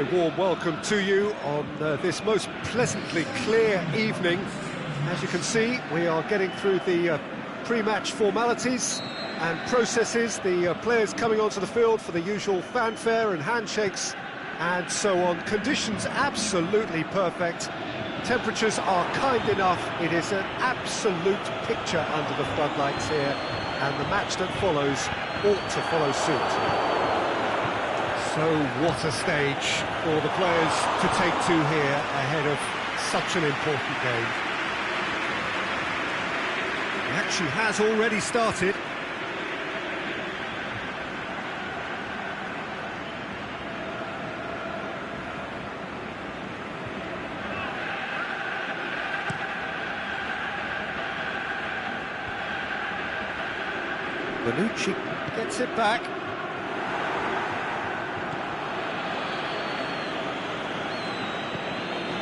very warm welcome to you on this most pleasantly clear evening. As you can see, we are getting through the pre-match formalities and processes, the players coming onto the field for the usual fanfare and handshakes and so on. Conditions absolutely perfect. Temperatures are kind enough. It is an absolute picture under the floodlights here, and the match that follows ought to follow suit. So what a stage for the players to take to here ahead of such an important game. The action has already started. Bonucci gets it back.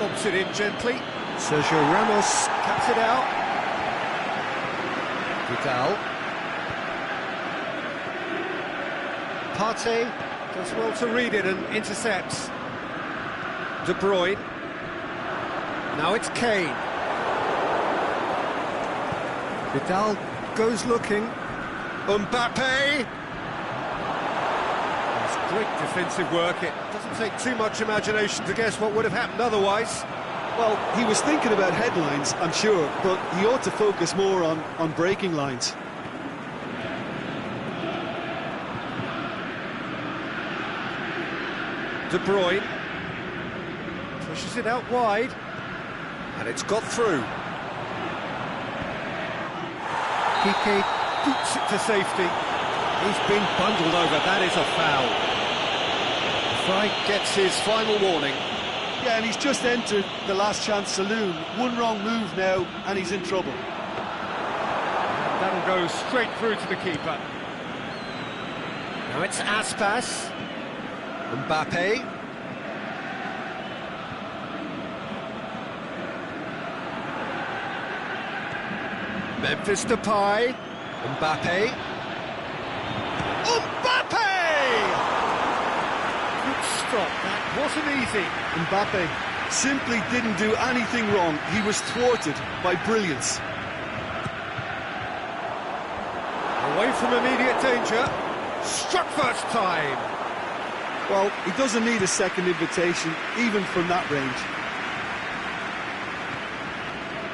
Lobs it in gently. Sergio Ramos cuts it out. Vidal. Partey does well to read it and intercepts. De Bruyne. Now it's Kane. Vidal goes looking. Mbappe! That's great defensive work. It doesn't take too much imagination to guess what would have happened otherwise. Well, he was thinking about headlines, I'm sure, but he ought to focus more on breaking lines. De Bruyne pushes it out wide, and it's got through. Piqué boots it to safety. He's been bundled over. That is a foul. Fry gets his final warning. Yeah, and he's just entered the last chance saloon. One wrong move now, and he's in trouble. That'll go straight through to the keeper. Now it's Aspas. Mbappe. Memphis Depay. Mbappe. Mbappe! Good stop, that wasn't easy. Mbappe simply didn't do anything wrong. He was thwarted by brilliance. Away from immediate danger. Struck first time. Well, he doesn't need a second invitation, even from that range.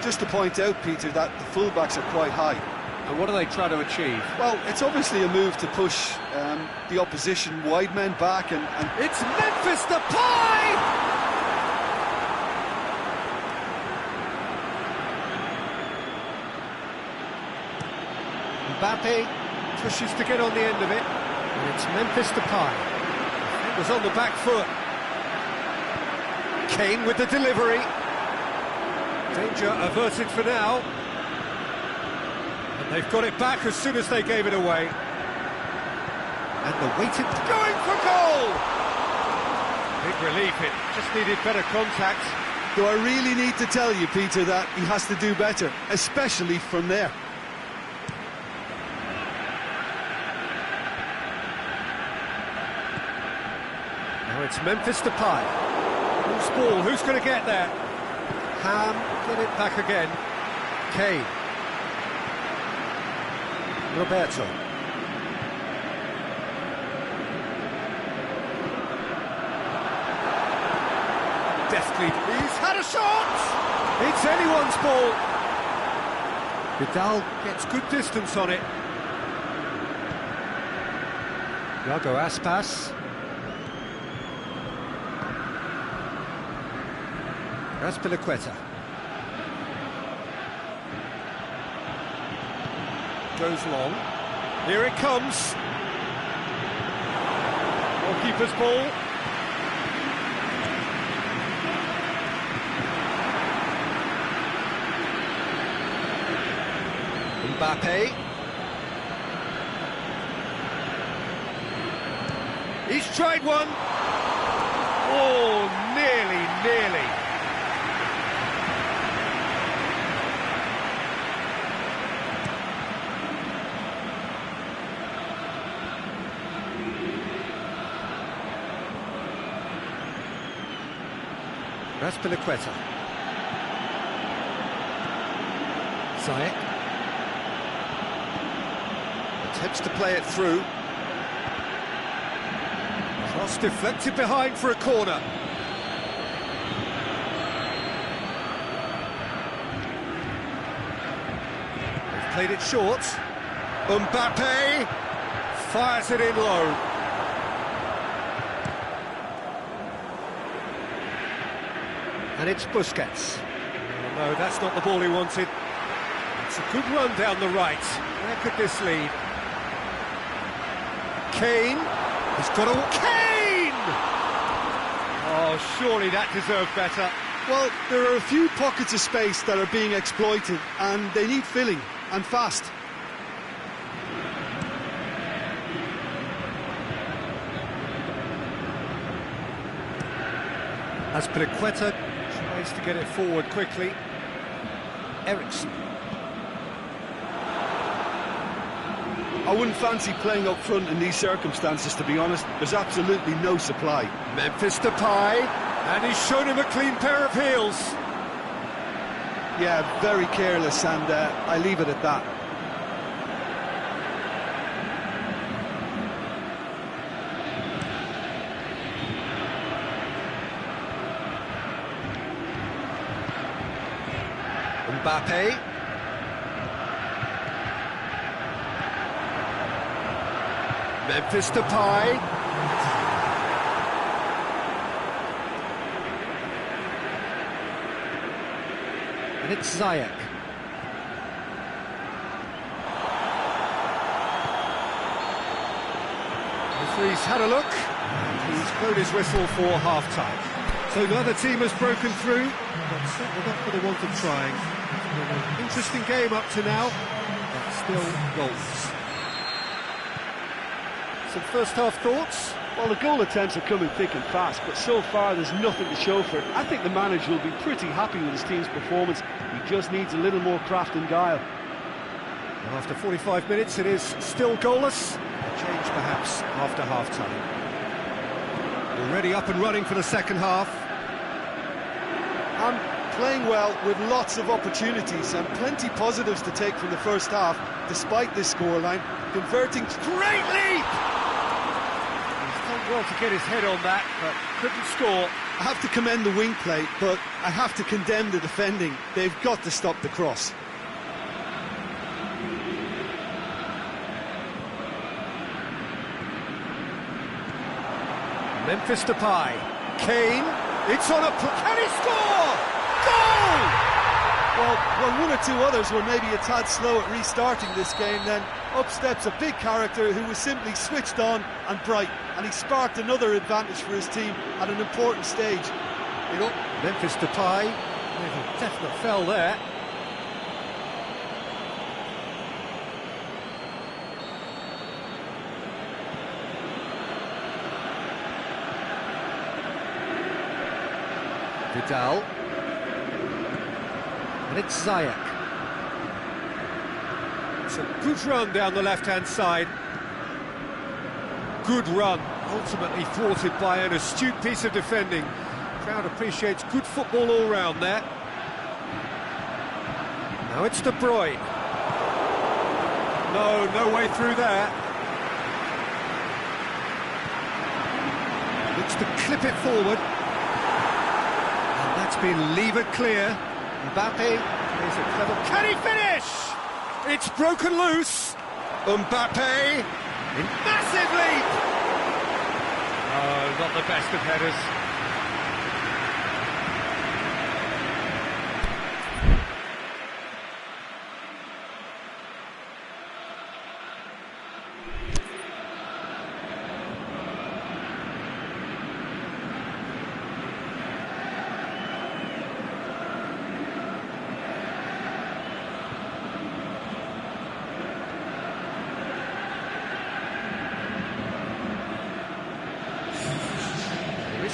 Just to point out, Peter, that the fullbacks are quite high. And what do they try to achieve? Well, it's obviously a move to push the opposition wide men back and... It's Memphis Depay! Mbappe pushes to get on the end of it, and it's Memphis Depay. It was on the back foot. Kane with the delivery. Danger averted for now. And they've got it back as soon as they gave it away. And the waited going for goal! Big relief, it just needed better contact. Do I really need to tell you, Peter, that he has to do better, especially from there? Now it's Memphis Depay. Who's ball? Who's going to get there? Ham, get it back again. Kane. Roberto. Deftly, he's had a shot! It's anyone's ball. Vidal gets good distance on it. Iago Aspas. Azpilicueta. Goes long. Here it comes. Goalkeeper's ball. Mbappe. He's tried one. Oh, nearly. Raspilicueta. Ziyech. Attempts to play it through. Cross deflected behind for a corner. They've played it short. Mbappe fires it in low. And it's Busquets. Oh, no, that's not the ball he wanted. It's a good run down the right. Where could this lead? Kane. He's got a... Kane! Oh, surely that deserved better. Well, there are a few pockets of space that are being exploited, and they need filling, and fast. Raspilicueta tries to get it forward quickly. Ericsson. I wouldn't fancy playing up front in these circumstances, to be honest. There's absolutely no supply. Memphis Depay, and he's shown him a clean pair of heels. Yeah, very careless, and I leave it at that. Mbappe. Memphis Depay. And it's Ziyech. Referee's had a look, and he's blown his whistle for half-time. So neither team has broken through, but certainly not for the want of trying. It's been an interesting game up to now, but still goals. Some first-half thoughts? Well, the goal attempts are coming thick and fast, but so far there's nothing to show for it. I think the manager will be pretty happy with his team's performance. He just needs a little more craft and guile. And after 45 minutes, it is still goalless. A change, perhaps, after half-time. Already up and running for the second half. And playing well with lots of opportunities and plenty positives to take from the first half, despite this scoreline. Converting, great leap! He's done well to get his head on that, but couldn't score. I have to commend the wing play, but I have to condemn the defending. They've got to stop the cross. Memphis Depay. Kane. It's on a... Can he score? Goal! Well, one or two others were maybe a tad slow at restarting this game, then up steps a big character who was simply switched on and bright, and he sparked another advantage for his team at an important stage. You know, Memphis Depay with a definite fell there. Vidal. And it's Ziyech. It's a good run down the left-hand side. Good run, ultimately thwarted by an astute piece of defending. Crowd appreciates good football all round there. Now it's De Bruyne. No way through there. Looks to clip it forward. And that's been levered clear. Mbappe is a clever... Can he finish? It's broken loose. Mbappe in massive leap. Oh, not the best of headers.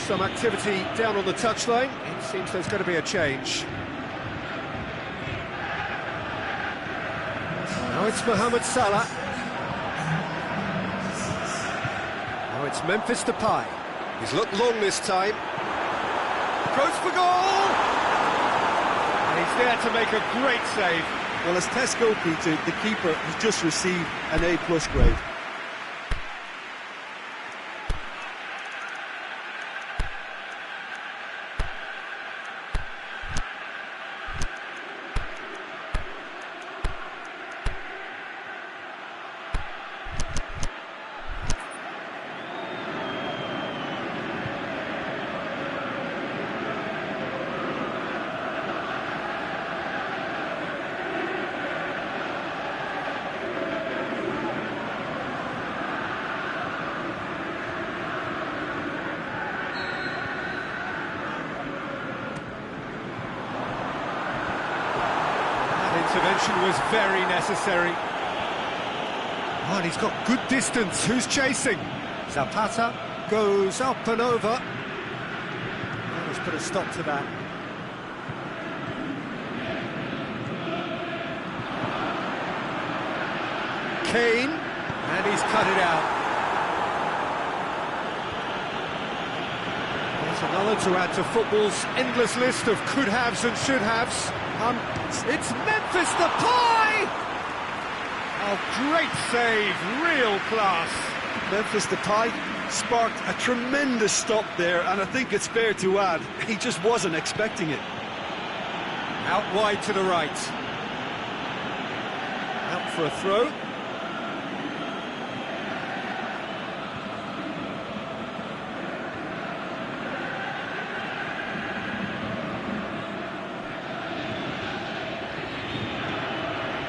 Some activity down on the touchline. It seems there's going to be a change. Now it's Mohamed Salah. Now it's Memphis Depay. He's looked long this time. goes for goal! And he's there to make a great save. Well, as Tesco, Peter, the keeper has just received an A+ grade. Intervention was very necessary. Oh, and he's got good distance. Who's chasing? Zapata goes up and over. Oh, let's put a stop to that. Kane, and he's cut it out. There's another to add to football's endless list of could-haves and should-haves. It's Memphis Depay! Oh, great save, real class. Memphis Depay sparked a tremendous stop there, and I think it's fair to add, he just wasn't expecting it. Out wide to the right. Out for a throw.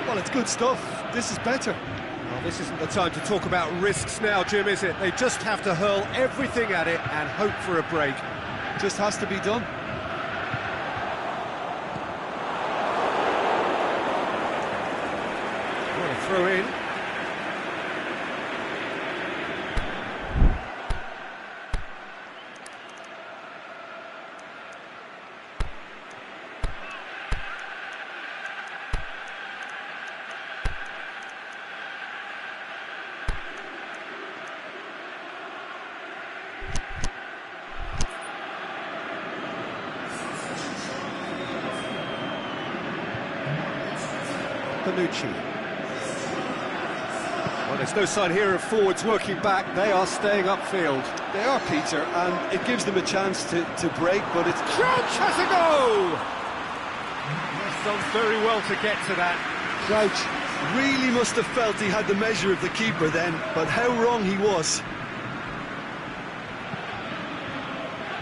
Well, it's good stuff. This is better. Well, this isn't the time to talk about risks now, Jim, is it? They just have to hurl everything at it and hope for a break. Just has to be done. What a throw in. Panucci. Well, there's no sign here of forwards working back. They are staying upfield. They are, Peter, and it gives them a chance to break, but it's... Crouch has a go! He's done very well to get to that. Crouch really must have felt he had the measure of the keeper then, but how wrong he was.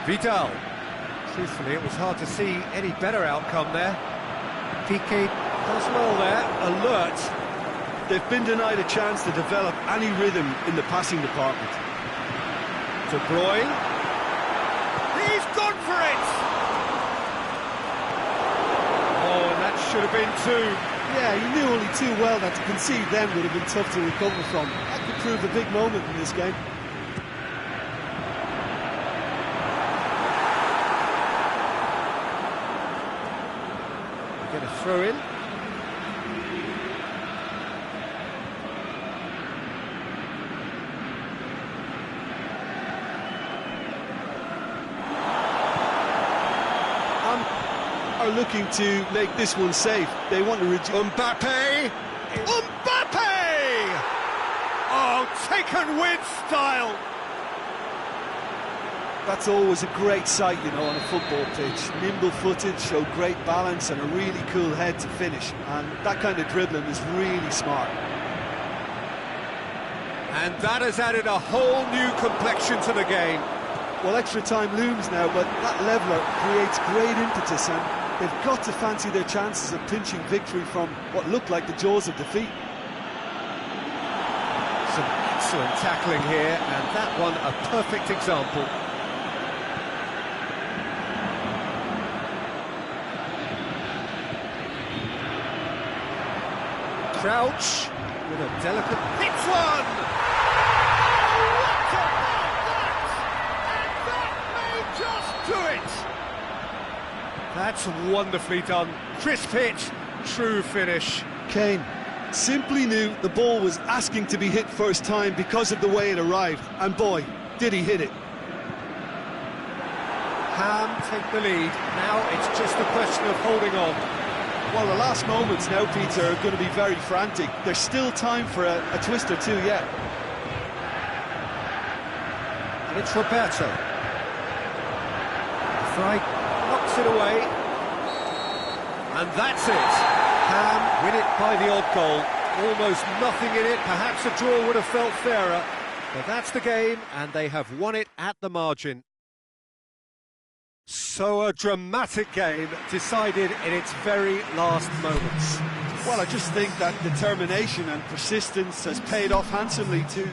Vidal. Truthfully, it was hard to see any better outcome there. Piqué does well there, alert. They've been denied a chance to develop any rhythm in the passing department. De Bruyne. He's gone for it! Oh, and that should have been two. Yeah, he knew only too well that to concede then would have been tough to recover from. That could prove a big moment in this game. Get a throw in. Are looking to make this one safe. They want to Mbappe! Mbappe! Oh, taken with style! That's always a great sight, you know, on a football pitch. Nimble-footed, show great balance and a really cool head to finish. And that kind of dribbling is really smart. And that has added a whole new complexion to the game. Well, extra time looms now, but that leveller creates great impetus, and they've got to fancy their chances of pinching victory from what looked like the jaws of defeat. Some excellent tackling here, and that one a perfect example. Crouch with a delicate hits one! That's wonderfully done. Crisp hit, true finish. Kane simply knew the ball was asking to be hit first time because of the way it arrived, and boy, did he hit it. Ham take the lead. Now it's just a question of holding on. Well, the last moments now, Peter, are going to be very frantic. There's still time for a twist or two yet. And it's Roberto. Fry knocks it away. And that's it. Ham win it by the odd goal. Almost nothing in it. Perhaps a draw would have felt fairer. But that's the game, and they have won it at the margin. So a dramatic game decided in its very last moments. Well, I just think that determination and persistence has paid off handsomely too.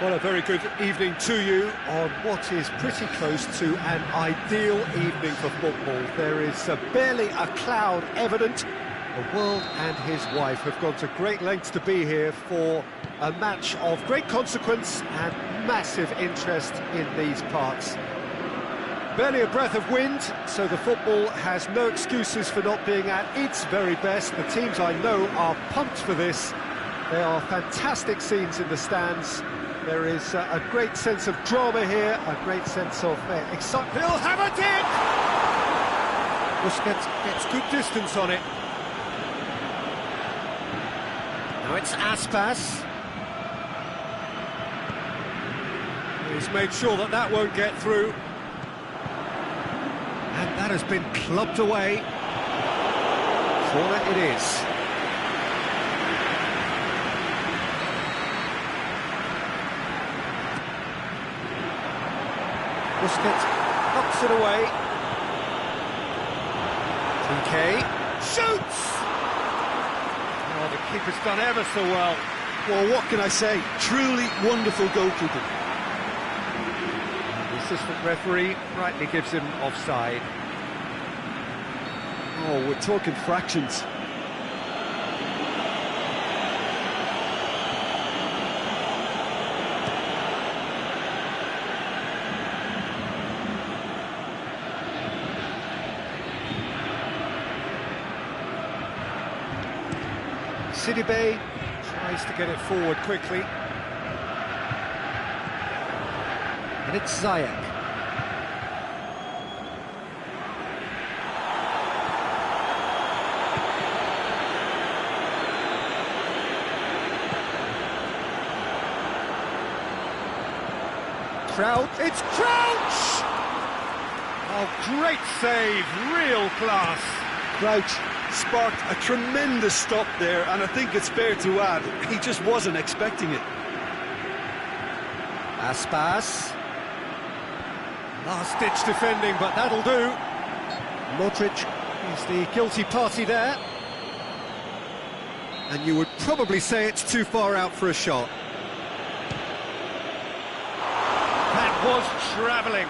Well, a very good evening to you on what is pretty close to an ideal evening for football. There is barely a cloud evident. The world and his wife have gone to great lengths to be here for a match of great consequence and massive interest in these parts. Barely a breath of wind, so the football has no excuses for not being at its very best. The teams I know are pumped for this. There are fantastic scenes in the stands. There is a great sense of drama here, a great sense of excitement. He'll hammer it! Busquets gets good distance on it. Now it's Aspas. He's made sure that that won't get through. And that has been clubbed away. Corner it is. Busquets knocks it away. PK shoots! Oh, the keeper's done ever so well. Well, what can I say? Truly wonderful goalkeeping. The assistant referee rightly gives him offside. Oh, we're talking fractions. Sidibe tries to get it forward quickly. And it's Ziyech. Crouch, it's Crouch! Oh, great save, real class. Crouch sparked a tremendous stop there, and I think it's fair to add, he just wasn't expecting it. Aspas. Last-ditch defending, but that'll do. Modric is the guilty party there. And you would probably say it's too far out for a shot. That was travelling.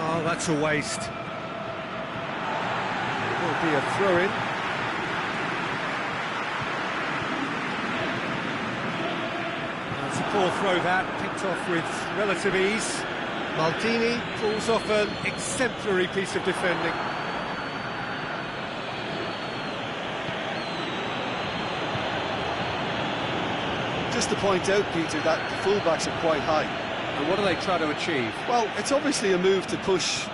Oh, that's a waste. Will be a throw-in. That's a poor throw that, picked off with relative ease. Maldini pulls off an exemplary piece of defending. Just to point out, Peter, that the fullbacks are quite high. And what do they try to achieve? Well, it's obviously a move to push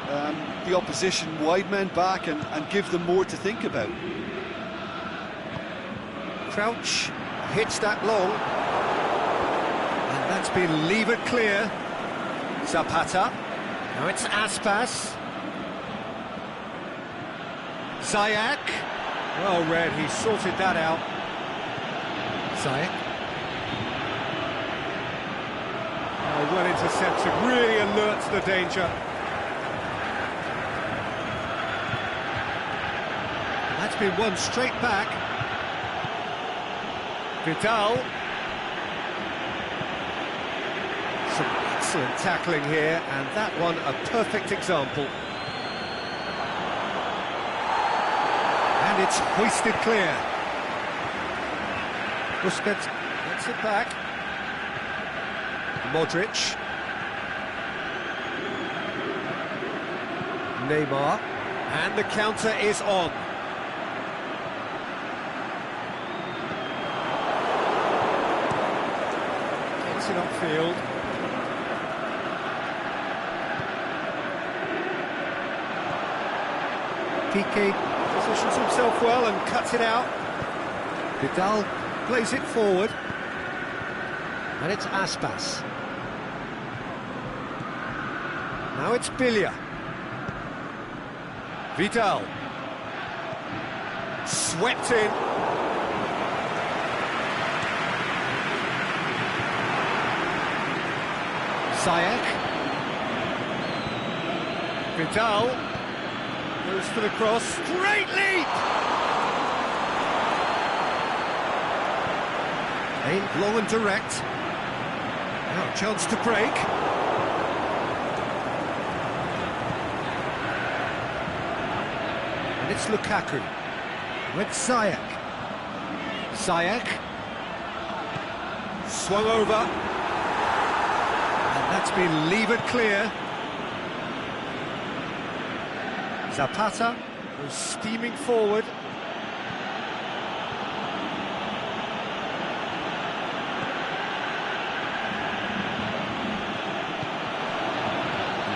the opposition wide men back and give them more to think about. Crouch hits that long. And that's been levered clear. Zapata. Now it's Aspas. Ziyech. Well read, he sorted that out. Ziyech. Oh, well intercepted, really alerts the danger. That's been won straight back. Vidal. Some excellent tackling here, and that one a perfect example. And it's hoisted clear. Busquets gets it back. Modric. Neymar. And the counter is on. Gets it upfield. PK positions himself well and cuts it out. Vidal plays it forward. And it's Aspas. Now it's Bilia. Vidal. Swept in. Ziyech. Vidal goes for the cross. Great leap! Aimed long and direct. Now a chance to break. And it's Lukaku. With Ziyech. Ziyech. Swung over. It's been levered clear. Zapata goes steaming forward.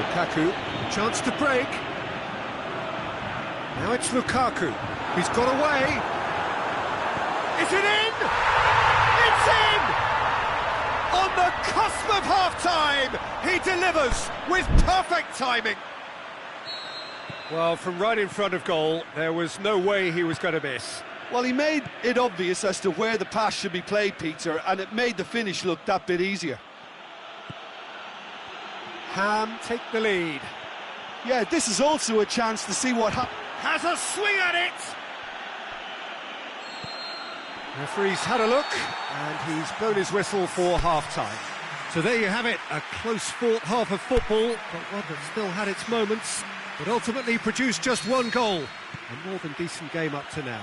Lukaku, chance to break. Now it's Lukaku. He's got away. Is it in? It's in! On the cusp of half-time, he delivers with perfect timing. Well, from right in front of goal, there was no way he was going to miss. Well, he made it obvious as to where the pass should be played, Peter, and it made the finish look that bit easier. Ham take the lead. Yeah, this is also a chance to see what happens. Has a swing at it! Referee's had a look, and he's blown his whistle for half-time. So there you have it, a close-fought half of football, but one that still had its moments, but ultimately produced just one goal. A more than decent game up to now.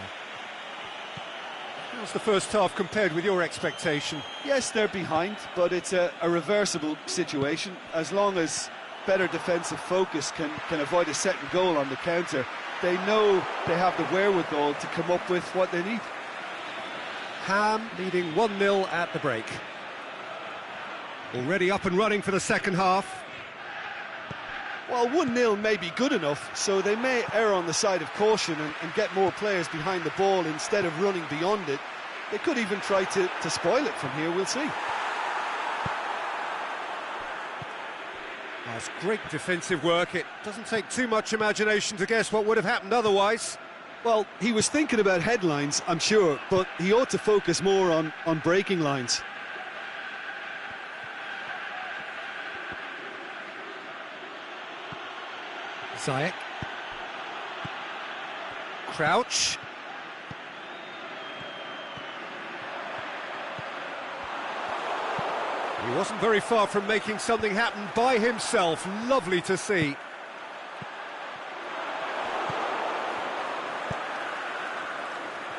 How's the first half compared with your expectation? Yes, they're behind, but it's a reversible situation. As long as better defensive focus can avoid a second goal on the counter, they know they have the wherewithal to come up with what they need. Ham leading 1-0 at the break. Already up and running for the second half. Well, 1-0 may be good enough, so they may err on the side of caution and get more players behind the ball instead of running beyond it. They could even try to spoil it from here, we'll see. That's great defensive work. It doesn't take too much imagination to guess what would have happened otherwise. Well, he was thinking about headlines, I'm sure, but he ought to focus more on breaking lines. Ziyech. Crouch. He wasn't very far from making something happen by himself. Lovely to see.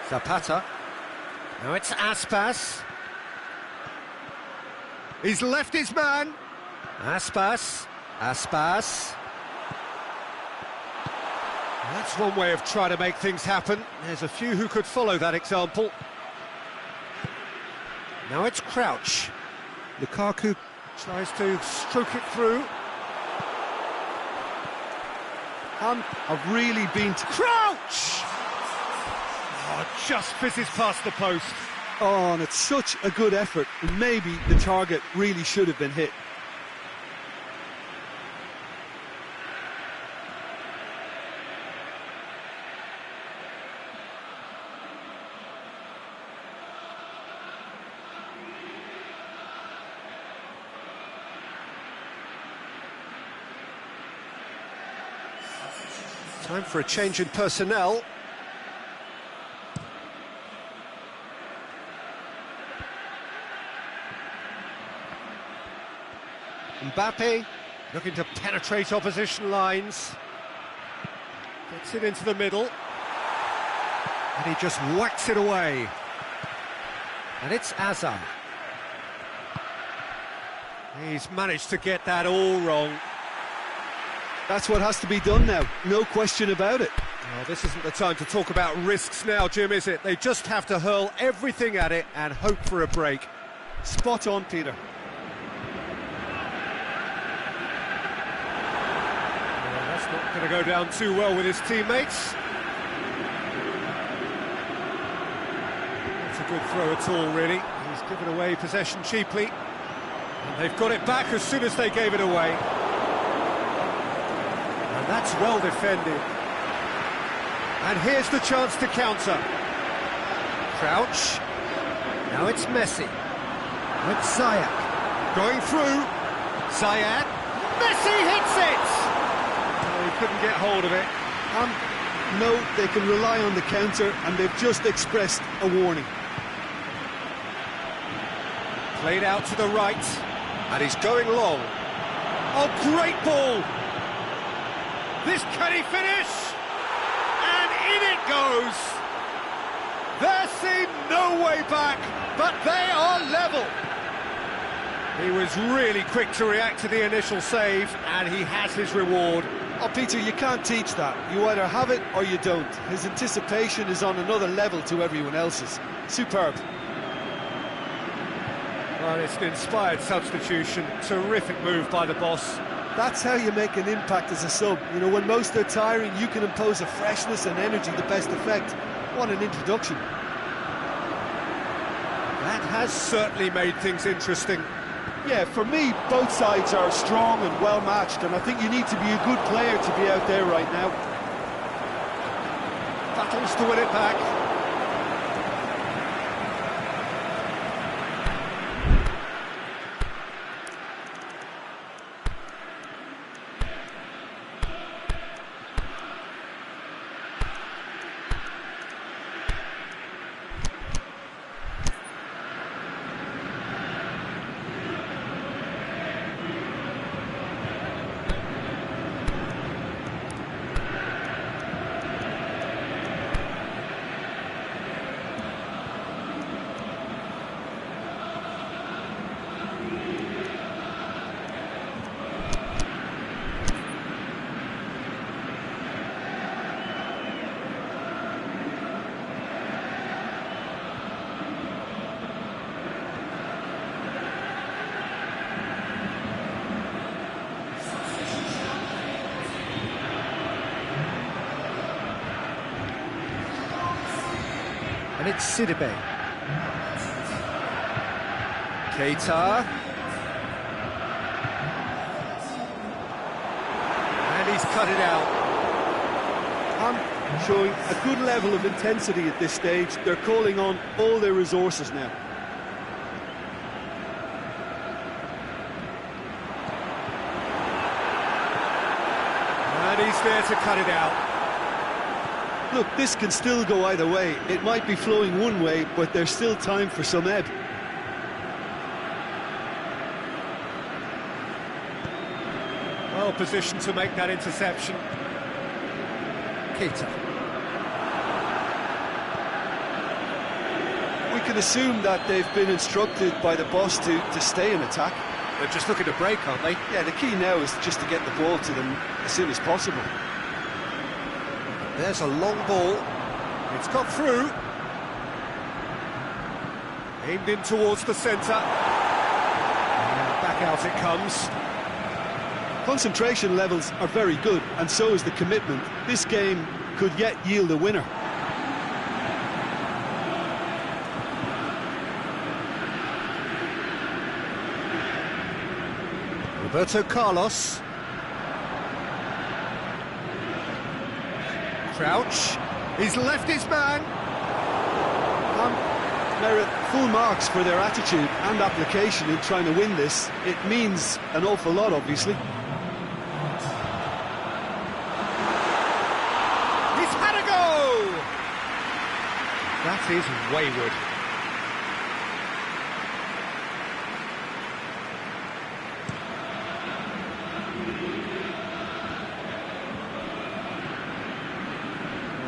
Zapata. Now it's Aspas. He's left his man. Aspas. That's one way of trying to make things happen. There's a few who could follow that example. Now it's Crouch. Lukaku tries to stroke it through. I've really been to Crouch! Oh, just fizzes past the post. Oh, and it's such a good effort. Maybe the target really should have been hit. Time for a change in personnel. Mbappe looking to penetrate opposition lines. Gets it into the middle. And he just whacks it away. And it's Azar. He's managed to get that all wrong. That's what has to be done now, no question about it. Well, this isn't the time to talk about risks now, Jim, is it? They just have to hurl everything at it and hope for a break. Spot on, Peter. Well, that's not going to go down too well with his teammates. Not a good throw at all, really. He's given away possession cheaply. And they've got it back as soon as they gave it away. That's well defended. And here's the chance to counter. Crouch. Now it's Messi. It's Ziyech. Going through. Ziyech. Messi hits it! Oh, he couldn't get hold of it. No, they can rely on the counter, and they've just expressed a warning. Played out to the right. And he's going long. Oh, great ball! This can he finish? And in it goes! There seemed no way back, but they are level. He was really quick to react to the initial save, and he has his reward. Oh, Peter, you can't teach that. You either have it or you don't. His anticipation is on another level to everyone else's. Superb. Well, it's an inspired substitution. Terrific move by the boss. That's how you make an impact as a sub. You know, when most are tiring, you can impose a freshness and energy to best effect. What an introduction. That has certainly made things interesting. Yeah, for me, both sides are strong and well-matched, and I think you need to be a good player to be out there right now. Battles to win it back. And it's Sidibe. Keita. And he's cut it out. I'm showing a good level of intensity at this stage. They're calling on all their resources now. And he's there to cut it out. Look, this can still go either way. It might be flowing one way, but there's still time for some ebb. Well positioned to make that interception. Keita. We can assume that they've been instructed by the boss to stay in attack. They're just looking to break, aren't they? Yeah, the key now is just to get the ball to them as soon as possible. There's a long ball. It's got through. Aimed in towards the centre. And back out it comes. Concentration levels are very good, and so is the commitment. This game could yet yield a winner. Roberto Carlos. Crouch. He's left his man. Merit full marks for their attitude and application in trying to win this. It means an awful lot, obviously. He's had a go! That is wayward.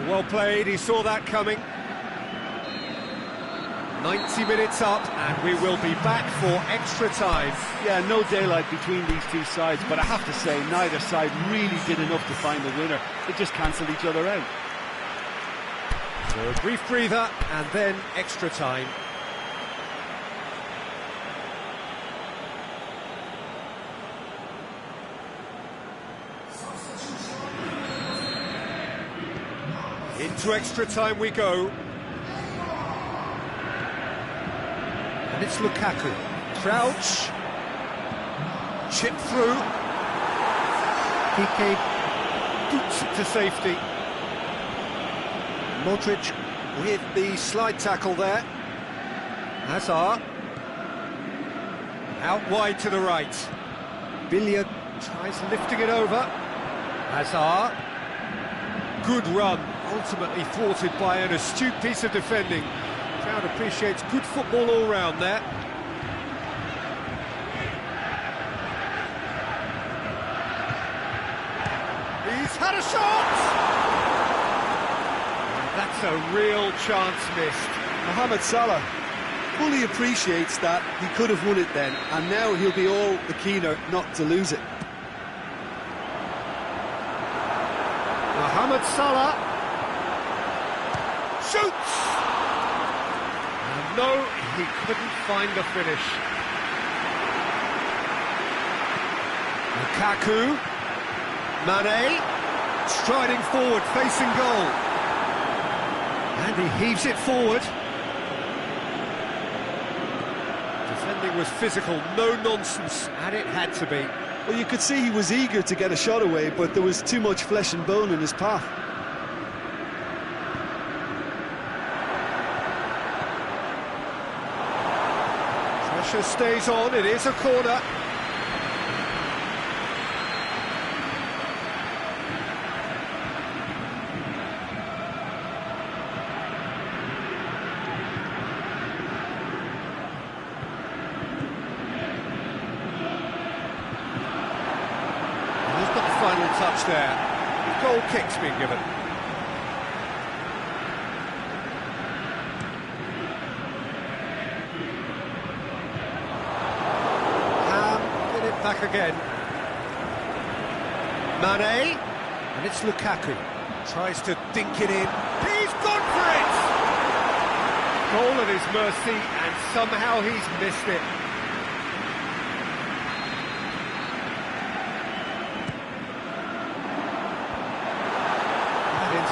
Well played, he saw that coming. 90 minutes up, and we will be back for extra time. Yeah, no daylight between these two sides, but I have to say, neither side really did enough to find the winner. They just cancelled each other out. So a brief breather, and then extra time. Into extra time we go. And it's Lukaku. Crouch. Chip through. Piqué boots it to safety. Modric with the slide tackle there. Hazard. Out wide to the right. Billiard tries lifting it over. Hazard. Good run. Ultimately thwarted by an astute piece of defending. Crowd appreciates good football all round there. He's had a shot! That's a real chance missed. Mohamed Salah fully appreciates that he could have won it then, and now he'll be all the keener not to lose it. Mohamed Salah shoots! And no, he couldn't find the finish. Lukaku, Mane, striding forward, facing goal. And he heaves it forward. Defending was physical, no nonsense, and it had to be. Well, you could see he was eager to get a shot away, but there was too much flesh and bone in his path. Pressure stays on, it is a corner. Final touch there. Goal kick's been given. Get it back again. Mane, and it's Lukaku. Tries to dink it in. He's gone for it! Goal at his mercy, and somehow he's missed it.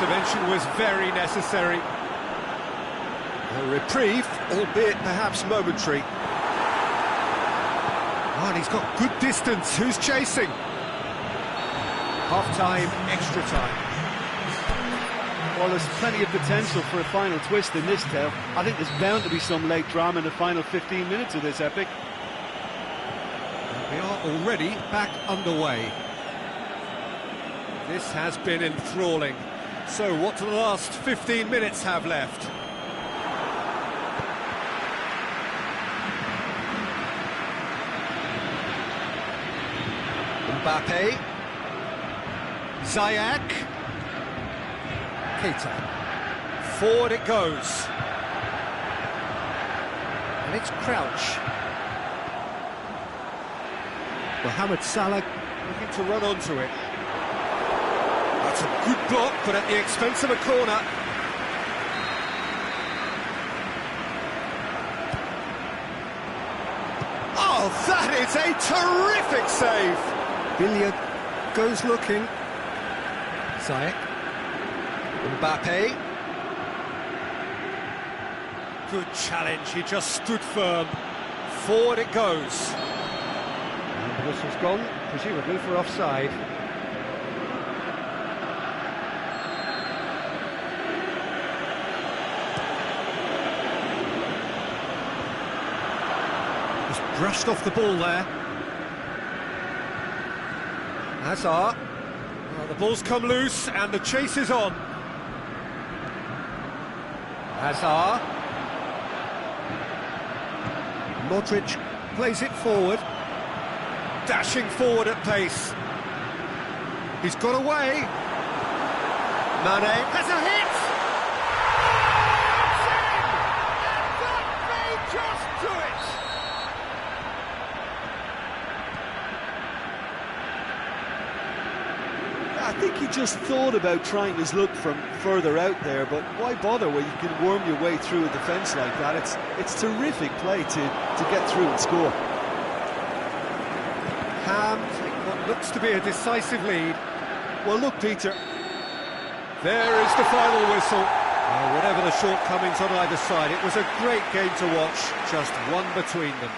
Intervention was very necessary. A reprieve, albeit perhaps momentary. Oh, and he's got good distance. Who's chasing? Half-time, extra time. Well, there's plenty of potential for a final twist in this tale. I think there's bound to be some late drama in the final 15 minutes of this epic. We are already back underway. This has been enthralling. So, what do the last 15 minutes have left? Mbappe, Ziyech, Keita. Forward it goes. And it's Crouch. Mohamed Salah looking to run onto it. That's a good block, but at the expense of a corner. Oh, that is a terrific save! Billiard goes looking. Ziyech. Mbappe. Good challenge, he just stood firm. Forward it goes. And the whistle's gone, presumably for offside. Brushed off the ball there. Hazard. Well, the ball's come loose and the chase is on. Hazard. Modric plays it forward. Dashing forward at pace. He's got away. Mane has a hit! And that may just do it! I think he just thought about trying his luck from further out there, but why bother when you can worm your way through a defence like that? It's terrific play to get through and score. Ham take what looks to be a decisive lead. Well, look, Peter. There is the final whistle. Whatever the shortcomings on either side, it was a great game to watch, just one between them.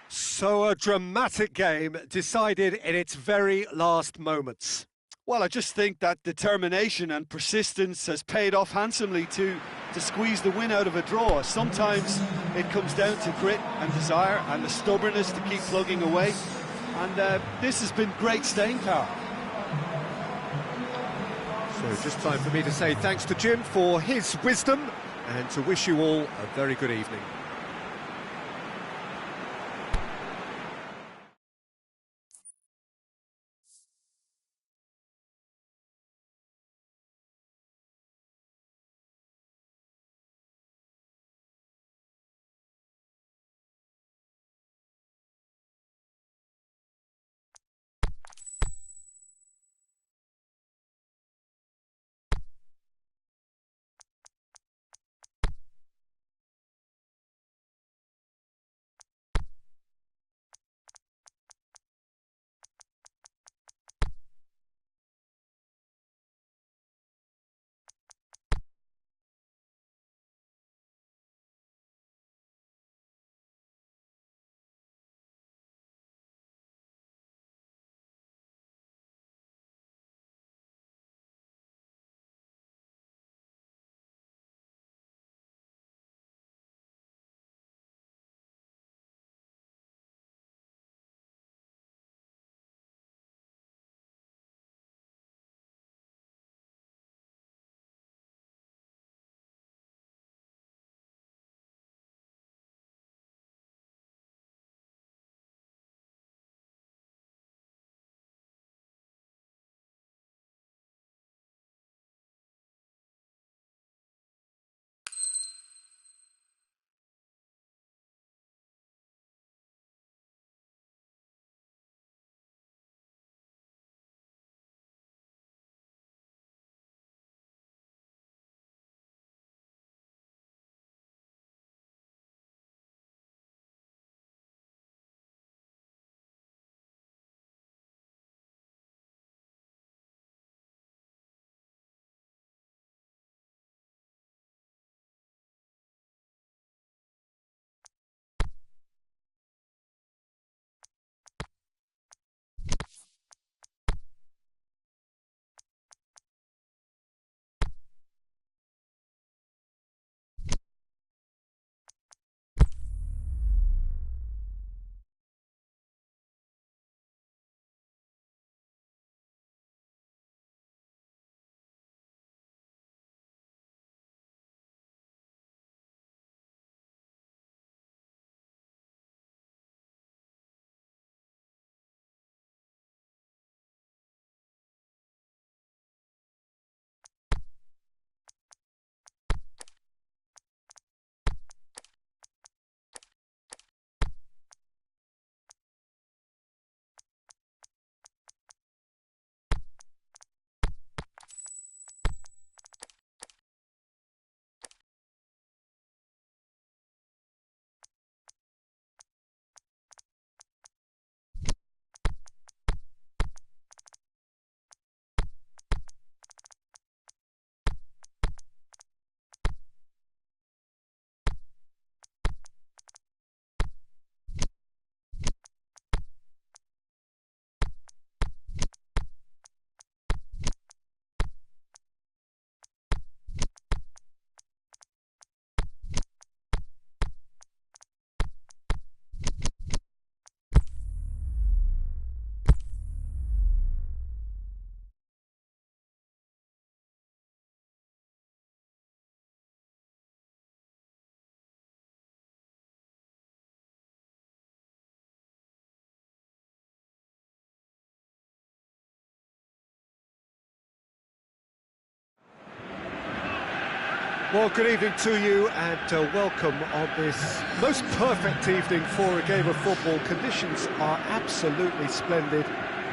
So a dramatic game decided in its very last moments. Well, I just think that determination and persistence has paid off handsomely to squeeze the win out of a draw. Sometimes it comes down to grit and desire and the stubbornness to keep plugging away. And this has been great staying power. So just time for me to say thanks to Jim for his wisdom and to wish you all a very good evening. Well, good evening to you and welcome on this most perfect evening for a game of football. Conditions are absolutely splendid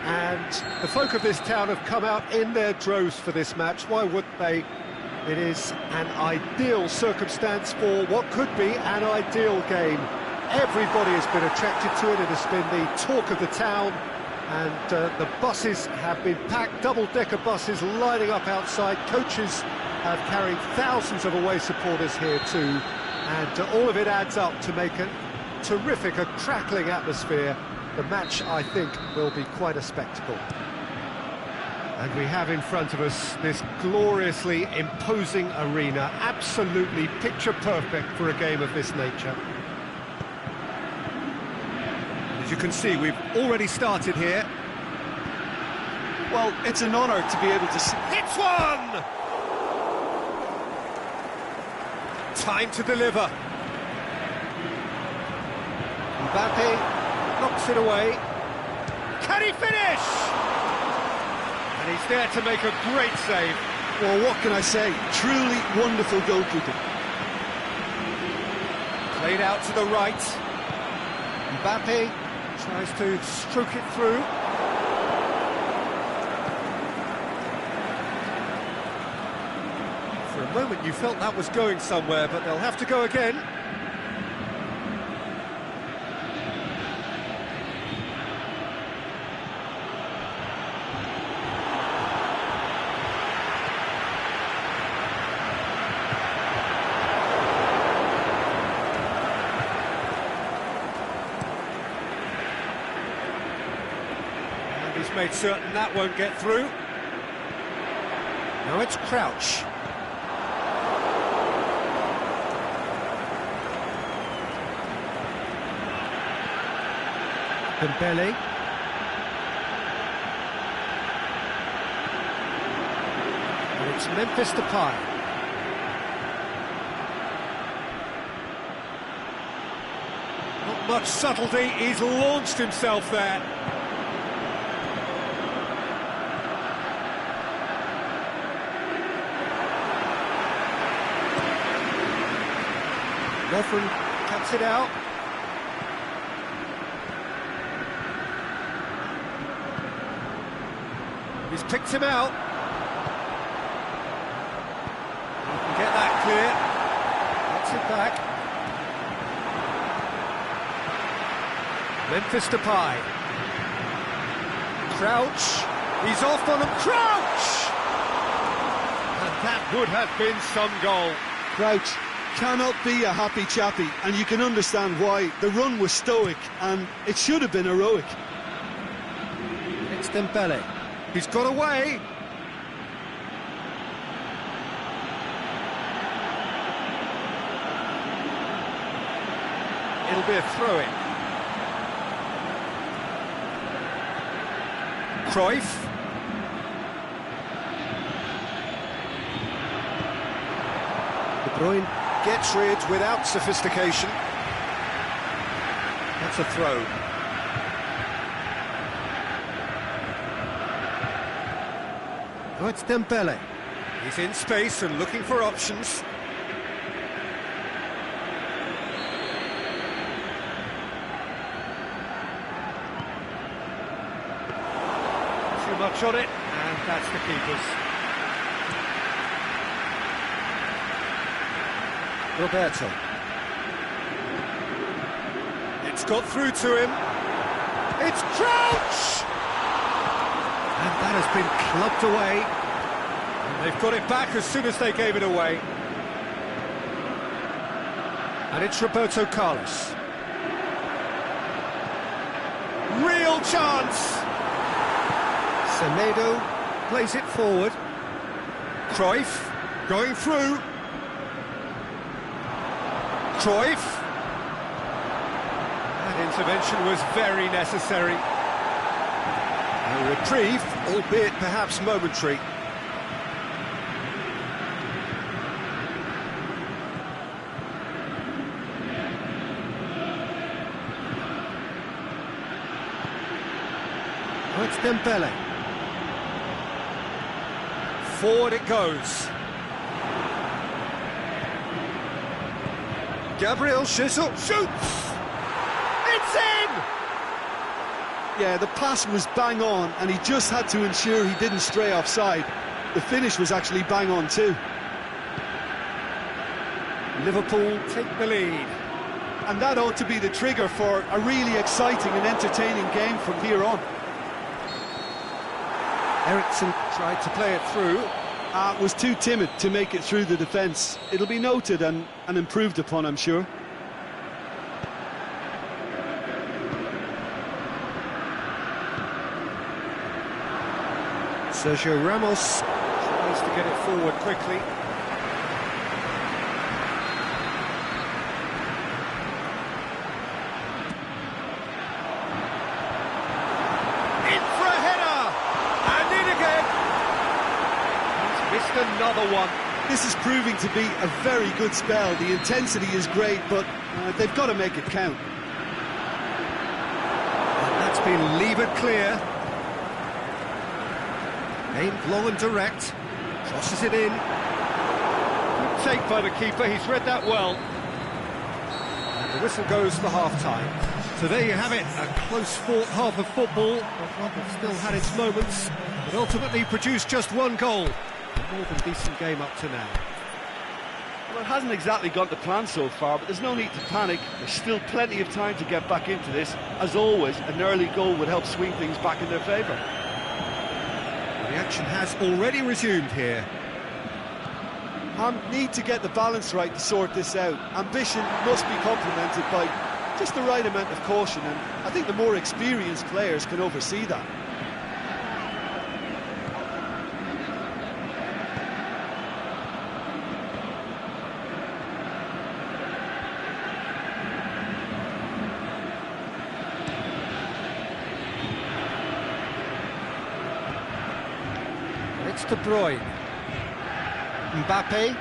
and the folk of this town have come out in their droves for this match. Why wouldn't they? It is an ideal circumstance for what could be an ideal game. Everybody has been attracted to it. It has been the talk of the town, and the buses have been packed, double-decker buses lining up outside. Coaches have carried thousands of away supporters here too, and all of it adds up to make a terrific, a crackling atmosphere. The match, I think, will be quite a spectacle. And we have in front of us this gloriously imposing arena, absolutely picture-perfect for a game of this nature. As you can see, we've already started here. Well, it's an honour to be able to see... Hits one! Time to deliver. Mbappe knocks it away. Can he finish? And he's there to make a great save. Well, what can I say? Truly wonderful goalkeeping. Played out to the right. Mbappe tries to stroke it through. For a moment you felt that was going somewhere, but they'll have to go again. And he's made certain that won't get through. Now it's Crouch. Dembele. And it's Memphis Depay. Not much subtlety, he's launched himself there. Lovren cuts it out. He's picked him out. He can get that clear. Gets it back. Memphis Depay. Crouch. He's off on him. Crouch! And that would have been some goal. Crouch cannot be a happy chappy, and you can understand why. The run was stoic, and it should have been heroic. It's Dembele. He's got away. It'll be a throw-in. Cruyff. De Bruyne gets rid without sophistication. That's a throw. Oh, it's Dembele. He's in space and looking for options. Too much on it, and that's the keeper's. Roberto. It's got through to him. It's Crouch! And that has been clubbed away. And they've got it back as soon as they gave it away. And it's Roberto Carlos. Real chance! Semedo plays it forward. Cruyff going through. Cruyff. That intervention was very necessary. A reprieve, albeit perhaps momentary. Oh, it's Dembele. Forward it goes. Gabriel Jesus shoots! It's in! Yeah, the pass was bang on, and he just had to ensure he didn't stray offside. The finish was actually bang on too. Liverpool take the lead. And that ought to be the trigger for a really exciting and entertaining game from here on. Ericsson tried to play it through. Was too timid to make it through the defence. It'll be noted and improved upon, I'm sure. Sergio Ramos tries to get it forward quickly. In for a header! And in again! He's missed another one. This is proving to be a very good spell. The intensity is great, but they've got to make it count. And that's been levered clear. Aimed long and direct, crosses it in. Good take by the keeper, he's read that well. And the whistle goes for half-time. So there you have it, a close-fought half of football, but one that still had its moments, but ultimately produced just one goal. A more than decent game up to now. Well, it hasn't exactly gone to plan so far, but there's no need to panic. There's still plenty of time to get back into this. As always, an early goal would help swing things back in their favour. The action has already resumed here. Need to get the balance right to sort this out. Ambition must be complemented by just the right amount of caution, and I think the more experienced players can oversee that. It's De Bruyne. Mbappe.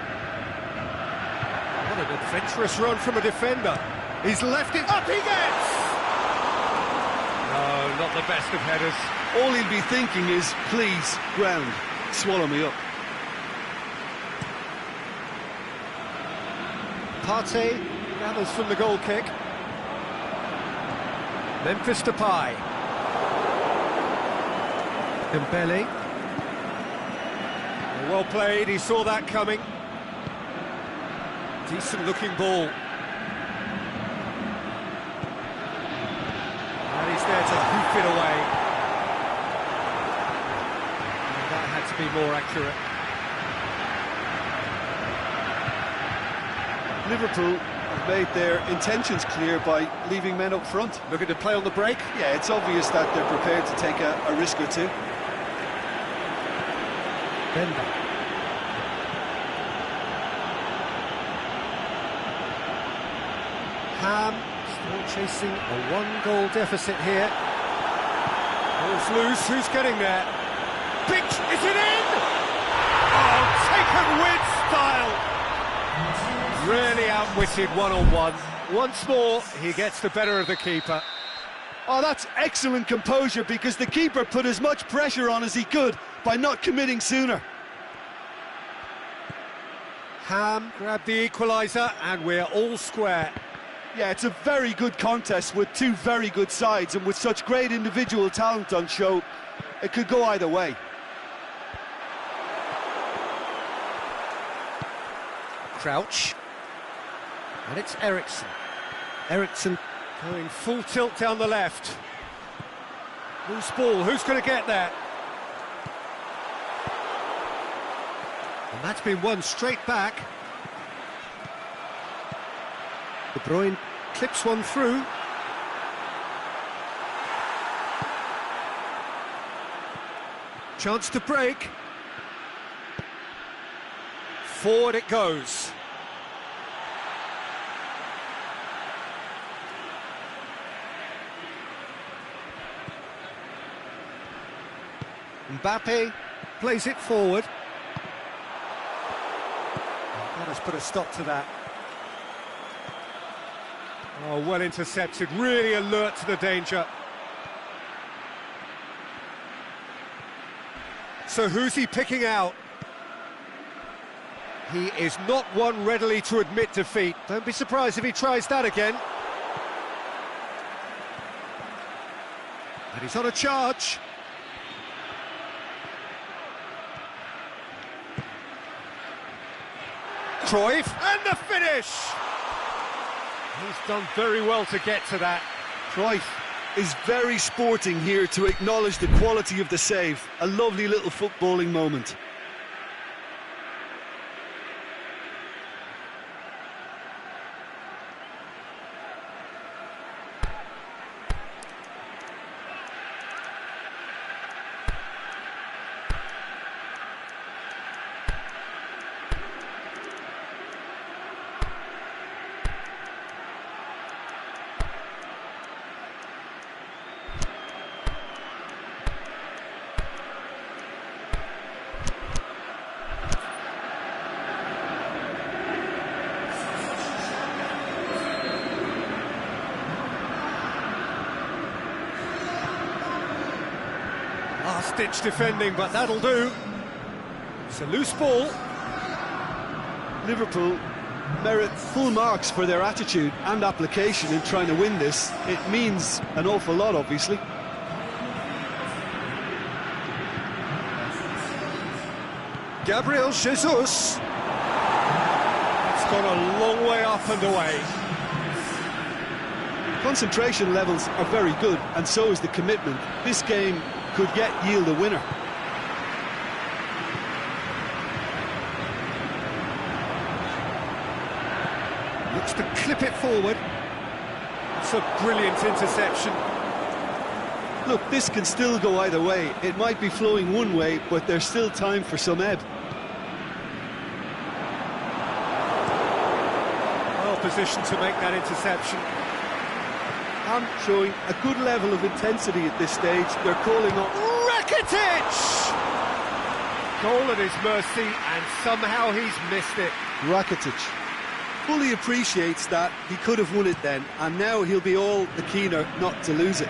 What an adventurous run from a defender. He's left it up, he gets! No, not the best of headers. All he'll be thinking is, please, ground, swallow me up. Partey gathers from the goal kick. Memphis Depay. Dembele. Well played, he saw that coming. Decent looking ball. And he's there to hoof it away. And that had to be more accurate. Liverpool have made their intentions clear by leaving men up front. Looking to play on the break. Yeah, it's obvious that they're prepared to take a risk or two. Bender. Ham still chasing a one-goal deficit here. Ball's loose, who's getting there? Pitch, is it in? Oh, taken with style! Really outwitted one-on-one. Once more, he gets the better of the keeper. Oh, that's excellent composure, because the keeper put as much pressure on as he could by not committing sooner. Ham grabbed the equaliser, and we're all square. Yeah, it's a very good contest with two very good sides, and with such great individual talent on show, it could go either way. Crouch. And it's Ericsson. Ericsson going full tilt down the left. Loose ball, who's going to get that? And that's been won straight back. De Bruyne clips one through. Chance to break. Forward it goes. Mbappe plays it forward. That has put a stop to that. Oh, well intercepted, really alert to the danger. So who's he picking out? He is not one readily to admit defeat. Don't be surprised if he tries that again. And he's on a charge. Cruyff, and the finish! He's done very well to get to that. Cruyff is very sporting here to acknowledge the quality of the save. A lovely little footballing moment. Last-ditch defending, but that'll do. It's a loose ball. Liverpool merit full marks for their attitude and application in trying to win this. It means an awful lot, obviously. Gabriel Jesus. It's gone a long way up and away. Concentration levels are very good, and so is the commitment. This game could yet yield a winner. Looks to clip it forward. It's a brilliant interception. Look, this can still go either way. It might be flowing one way, but there's still time for some ebb. Well positioned to make that interception. And showing a good level of intensity at this stage. They're calling on Rakitic! Goal at his mercy, and somehow he's missed it. Rakitic fully appreciates that he could have won it then, and now he'll be all the keener not to lose it.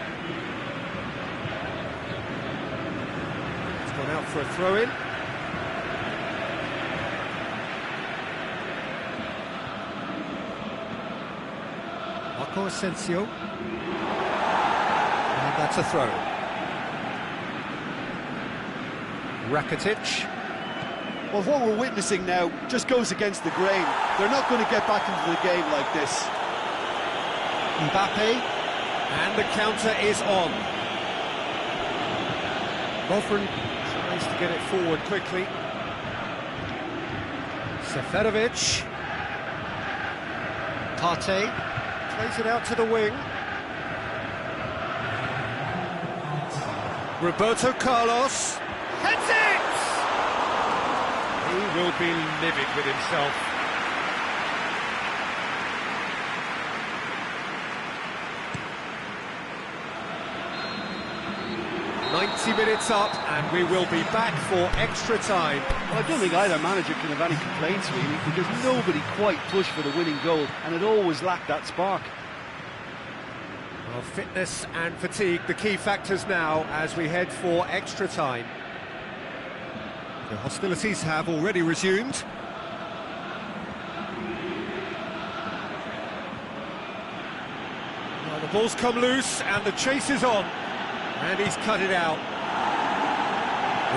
He's gone out for a throw-in. Marco Asensio. And that's a throw. Rakitic. Well, what we're witnessing now just goes against the grain. They're not going to get back into the game like this. Mbappe, and the counter is on. Lovren tries to get it forward quickly. Seferovic. Partey plays it out to the wing. Roberto Carlos heads it! He will be livid with himself. "90 minutes up, and we will be back for extra time." Well, I don't think either manager can have any complaints, really, because nobody quite pushed for the winning goal, and it always lacked that spark. Well, fitness and fatigue, the key factors now as we head for extra time. The hostilities have already resumed. Well, the ball's come loose and the chase is on. And he's cut it out.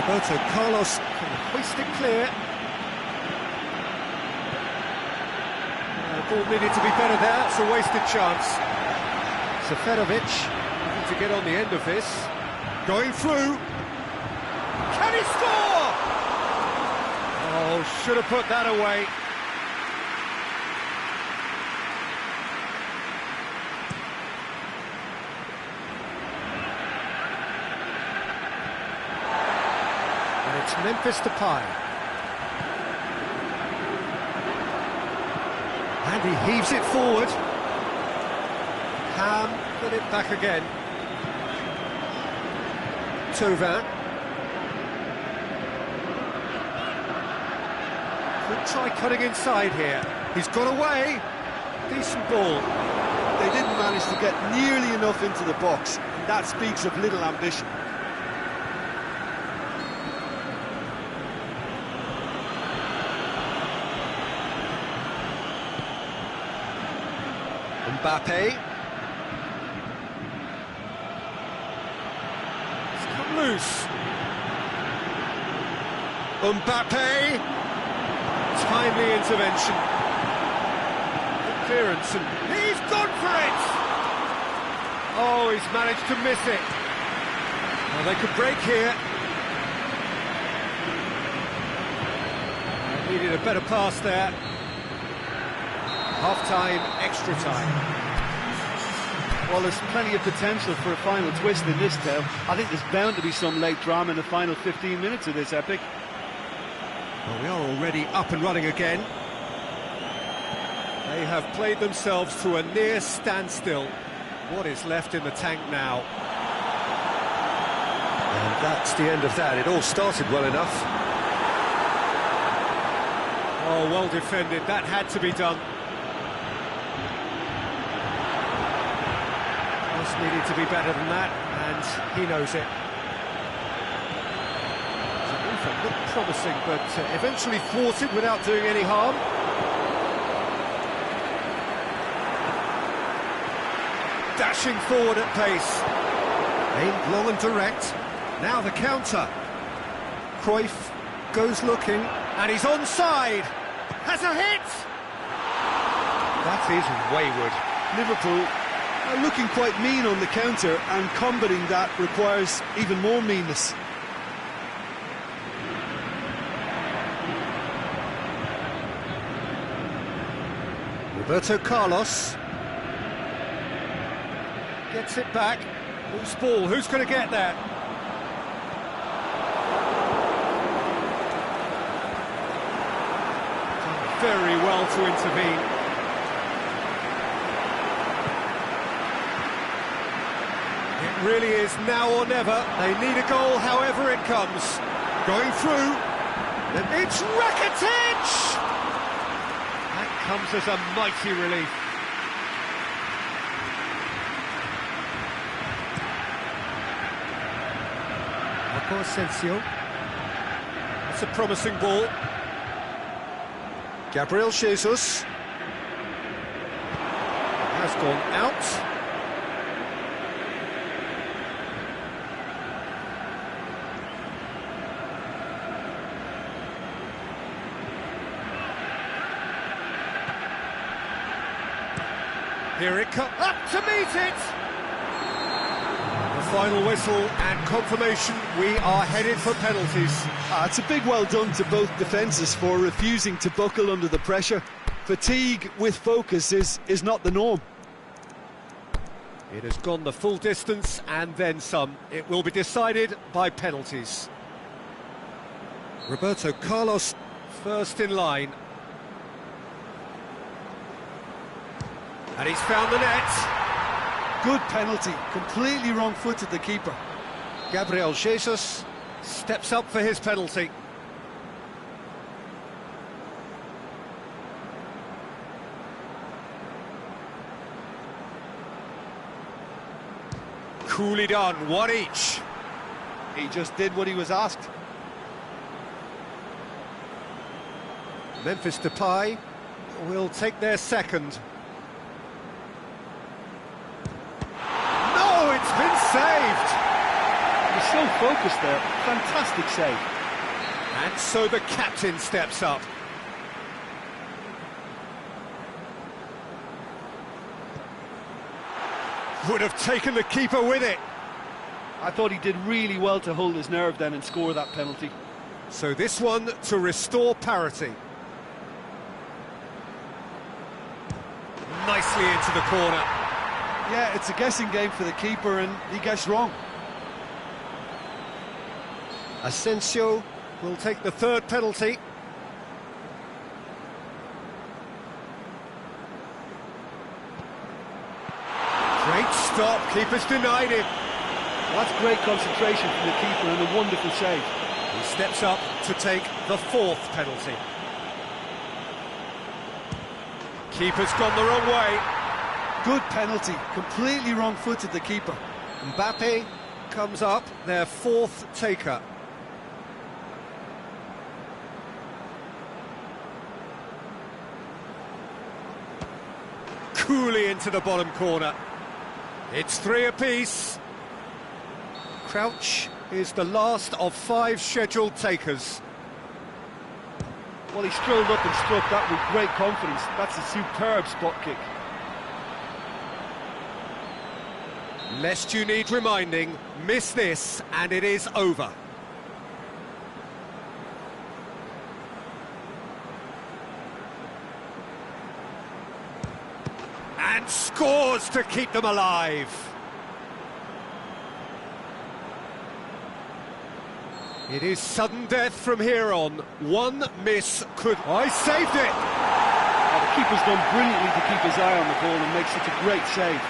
Roberto Carlos can hoist it clear. The ball needed to be better there, it's a wasted chance. Seferovic looking to get on the end of this. Going through. Can he score? Oh, should have put that away. And it's Memphis Depay. And he heaves it forward. Ham put it back again. Tovan. Could try cutting inside here. He's got away. Decent ball. They didn't manage to get nearly enough into the box. That speaks of little ambition. Mbappe. It's come loose. Mbappe. Timely intervention. Good clearance, and he's gone for it! Oh, he's managed to miss it. Well, they could break here. Needed a better pass there. Half-time, extra time. Well, there's plenty of potential for a final twist in this tale. I think there's bound to be some late drama in the final 15 minutes of this epic. Well, we are already up and running again. They have played themselves to a near standstill. What is left in the tank now? And that's the end of that. It all started well enough. Oh, well defended. That had to be done. Just needed to be better than that, and he knows it. It looked promising, but eventually thwarted without doing any harm. Dashing forward at pace. Aimed long and direct. Now the counter. Cruyff goes looking, and he's onside. Has a hit! That is wayward. Liverpool are looking quite mean on the counter, and combating that requires even more meanness. Roberto Carlos gets it back. Loose ball, who's going to get that? Very well to intervene. It really is now or never. They need a goal however it comes. Going through. It's Rakitic! That comes as a mighty relief. Marco Asensio. That's a promising ball. Gabriel Jesus has gone out. Here it comes, up to meet it! The final whistle and confirmation, we are headed for penalties. It's a big well done to both defences for refusing to buckle under the pressure. Fatigue with focus is not the norm. It has gone the full distance and then some. It will be decided by penalties. Roberto Carlos first in line. And he's found the net. Good penalty, completely wrong-footed the keeper. Gabriel Jesus steps up for his penalty. Coolly done, one each. He just did what he was asked. Memphis Depay will take their second. No, it's been saved! He's so focused there, fantastic save. And so the captain steps up. Would have taken the keeper with it. I thought he did really well to hold his nerve then and score that penalty. So this one to restore parity. Nicely into the corner. Yeah, it's a guessing game for the keeper and he guessed wrong. Asensio will take the third penalty. Great stop, keeper's denied him. Well, that's great concentration from the keeper and a wonderful save. He steps up to take the fourth penalty. Keeper's gone the wrong way. Good penalty, completely wrong-footed the keeper. Mbappe comes up, their fourth taker. coolly into the bottom corner. It's 3 apiece. Crouch is the last of 5 scheduled takers. Well, he strolled up and struck that with great confidence. That's a superb spot kick. Lest you need reminding, miss this and it is over. And scores to keep them alive. It is sudden death from here on. One miss could... I saved it! The keeper's done brilliantly to keep his eye on the ball and make such a great save.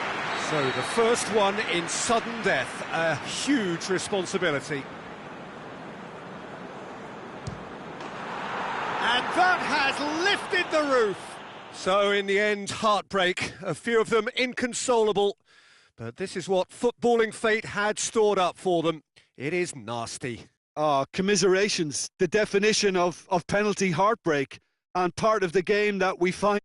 So the first one in sudden death, a huge responsibility. And that has lifted the roof. So in the end, heartbreak, a few of them inconsolable. But this is what footballing fate had stored up for them. It is nasty. Commiserations, the definition of penalty heartbreak, and part of the game that we find